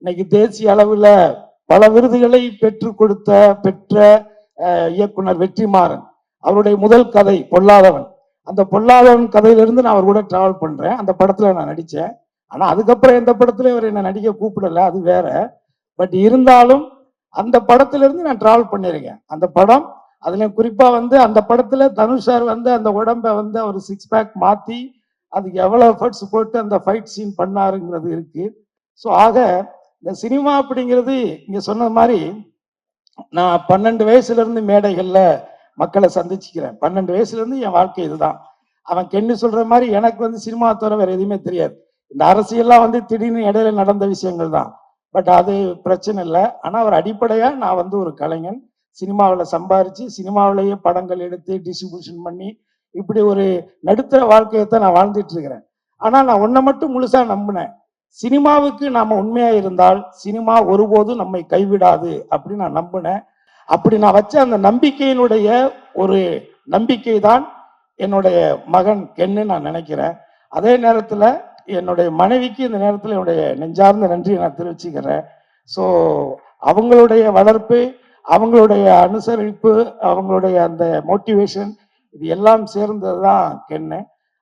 இன்னைக்கு தேசிய அளவில் பல விருதுகளை பெற்ற இயக்குனர் வெற்றிமாறன் அவருடைய முதல் கதை பொல்லாதவன். அந்த பொல்லாதவன் கதையிலிருந்து நான் அவர் கூட டிராவல் பண்றேன். அந்த படத்துல நான் நடிச்சேன். ஆனா அதுக்கப்புறம் எந்த படத்துலயும் அவர் என்ன நடிக்க கூப்பிடல, அது வேற. பட் இருந்தாலும் அந்த படத்திலிருந்து நான் டிராவல் பண்ணியிருக்கேன். அந்த படம் அதுல குறிப்பா அந்த படத்துல தனுஷ் சார் அந்த உடம்பை அவர் 6 பேக் மாத்தி அதுக்கு எவ்வளவு எஃபர்ட்ஸ் போட்டு அந்த ஃபைட் சீன் பண்ணாருங்கிறது இருக்கு. ஸோ ஆக இந்த சினிமா அப்படிங்கிறது இங்க சொன்ன மாதிரி நான் 12 வயசுல இருந்து மேடைகள்ல மக்களை சந்திச்சுக்கிறேன். 12 வயசுல இருந்து என் வாழ்க்கை இதுதான். அவன் கென்னு சொல்ற மாதிரி எனக்கு சினிமா தவிர வேற எதுவுமே தெரியாது. இந்த அரசியல்லாம் திடீர்னு இடையில நடந்த விஷயங்கள் தான். பட் அது பிரச்சனை இல்லை. ஆனா ஒரு அடிப்படையா நான் ஒரு கலைஞன். சினிமாவில் சம்பாரிச்சு சினிமாவிலேயே படங்கள் எடுத்து டிஸ்ட்ரிபியூஷன் பண்ணி இப்படி ஒரு நடுத்தர வாழ்க்கையைத்தான் நான் வாழ்ந்துட்டு இருக்கிறேன். ஆனா நான் ஒன்றை மட்டும் முழுசா நம்பினேன். சினிமாவுக்கு நாம உண்மையா இருந்தால் சினிமா ஒருபோதும் நம்மை கைவிடாது அப்படின்னு நான் நம்பினேன். அப்படி நான் வச்ச அந்த நம்பிக்கையினுடைய ஒரு நம்பிக்கை தான் என்னுடைய மகன் கென்னு நான் நினைக்கிறேன். அதே நேரத்தில் என்னுடைய மனைவிக்கு இந்த நேரத்தில் என்னுடைய நெஞ்சார்ந்த நன்றியை நான் தெரிவிச்சுக்கிறேன். ஸோ அவங்களுடைய வளர்ப்பு, அவங்களுடைய அனுசரிப்பு, அவங்களுடைய அந்த மோட்டிவேஷன் இது எல்லாம் சேர்ந்தது தான் கென்னு.